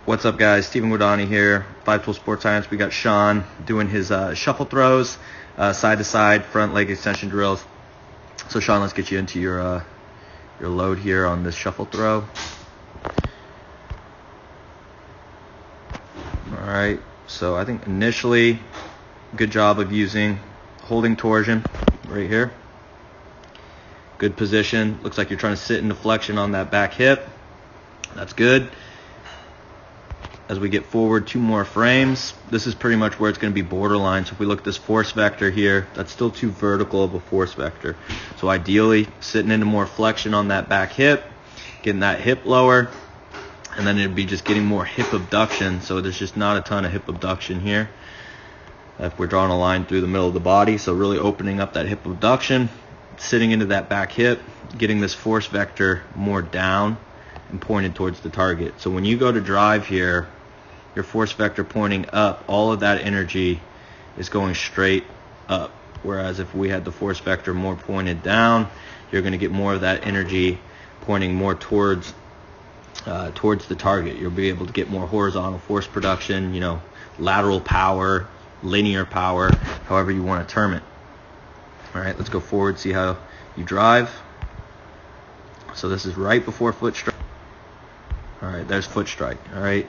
What's up, guys? Stephen Guadani here, 5 Tool Sports Science. We got Sean doing his shuffle throws, side to side, front leg extension drills. So Sean, let's get you into your load here on this shuffle throw. All right. So I think initially, good job of holding torsion right here. Good position. Looks like you're trying to sit into flexion on that back hip. That's good. As we get forward 2 more frames, this is pretty much where it's going to be borderline. So if we look at this force vector here, that's still too vertical of a force vector. So ideally, sitting into more flexion on that back hip, getting that hip lower, and then it'd be just getting more hip abduction. So there's just not a ton of hip abduction here if we're drawing a line through the middle of the body. So really opening up that hip abduction, sitting into that back hip, getting this force vector more down and pointed towards the target. So when you go to drive here, your force vector pointing up, all of that energy is going straight up. Whereas if we had the force vector more pointed down, you're going to get more of that energy pointing more towards the target. You'll be able to get more horizontal force production, lateral power, linear power, however you want to term it. All right, let's go forward, see how you drive. So this is right before foot strike. All right, there's foot strike. All right,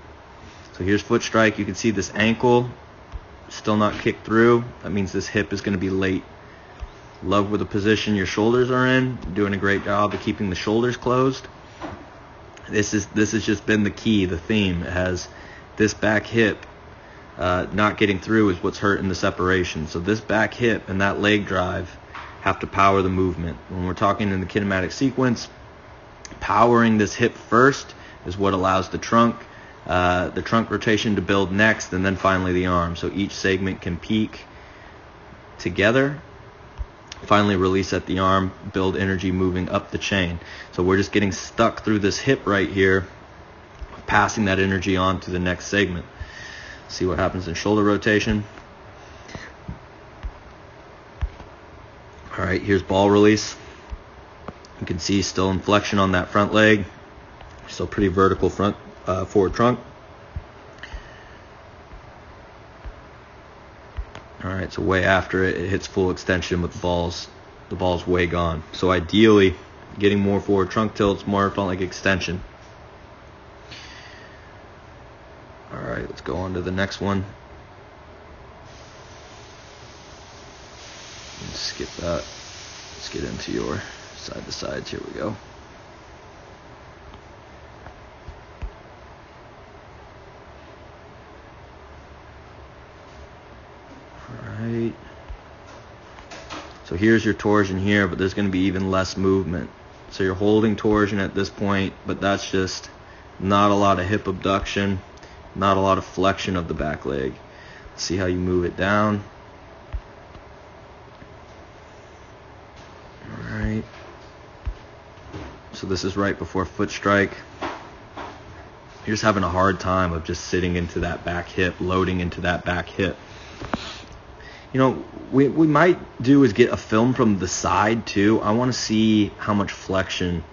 so here's foot strike. You can see this ankle still not kicked through. That means this hip is going to be late. Love where the position your shoulders are in. Doing a great job of keeping the shoulders closed. This has just been the key, the theme. It has this back hip not getting through is what's hurting the separation. So this back hip and that leg drive have to power the movement. When we're talking in the kinematic sequence, powering this hip first is what allows the trunk rotation to build next, and then finally the arm. So each segment can peak together, finally release at the arm, build energy moving up the chain. So we're just getting stuck through this hip right here, passing that energy on to the next segment. See what happens in shoulder rotation. All right, here's ball release. You can see still inflection on that front leg. Still pretty vertical forward trunk. All right, so way after it hits full extension with the ball's way gone. So ideally, getting more forward trunk tilts, more front leg extension. All right, let's go on to the next one. Let's skip that. Let's get into your side to sides. Here we go. Right. So here's your torsion here, but there's going to be even less movement. So you're holding torsion at this point, but that's just not a lot of hip abduction, not a lot of flexion of the back leg. See how you move it down. All right. So this is right before foot strike. You're just having a hard time of just sitting into that back hip, loading into that back hip. We might do is get a film from the side too. I want to see how much flexion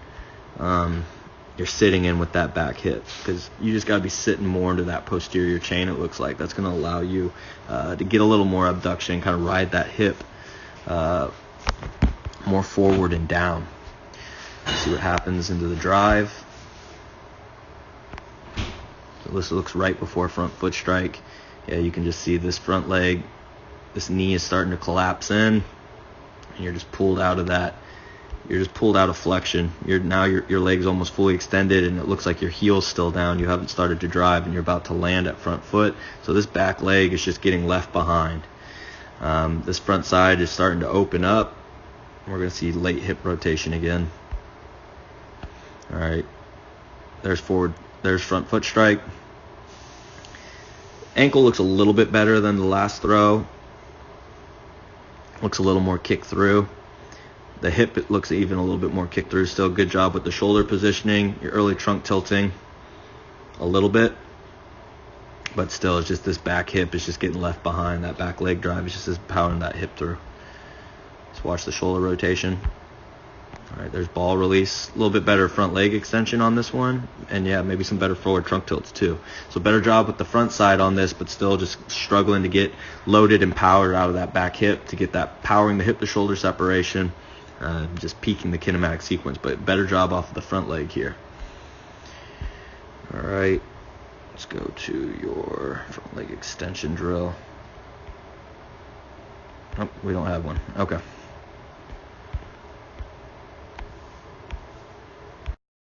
you're sitting in with that back hip, because you just got to be sitting more into that posterior chain. It looks like that's going to allow you to get a little more abduction, kind of ride that hip more forward and down. See what happens into the drive. So this looks right before front foot strike. Yeah, you can just see this front leg. This knee is starting to collapse in, and you're just pulled out of that. You're just pulled out of flexion. Now your leg's almost fully extended, and it looks like your heel's still down. You haven't started to drive, and you're about to land at front foot. So this back leg is just getting left behind. This front side is starting to open up. We're going to see late hip rotation again. All right. There's front foot strike. Ankle looks a little bit better than the last throw. Looks a little more kick through. The hip, it looks even a little bit more kick through. Still good job with the shoulder positioning. Your early trunk tilting a little bit. But still, it's just this back hip is just getting left behind. That back leg drive is just powering that hip through. Let's watch the shoulder rotation. All right, there's ball release. A little bit better front leg extension on this one. And yeah, maybe some better forward trunk tilts too. So better job with the front side on this, but still just struggling to get loaded and powered out of that back hip to get that powering the hip to shoulder separation, just peaking the kinematic sequence. But better job off of the front leg here. All right, let's go to your front leg extension drill. Oh, we don't have one. Okay.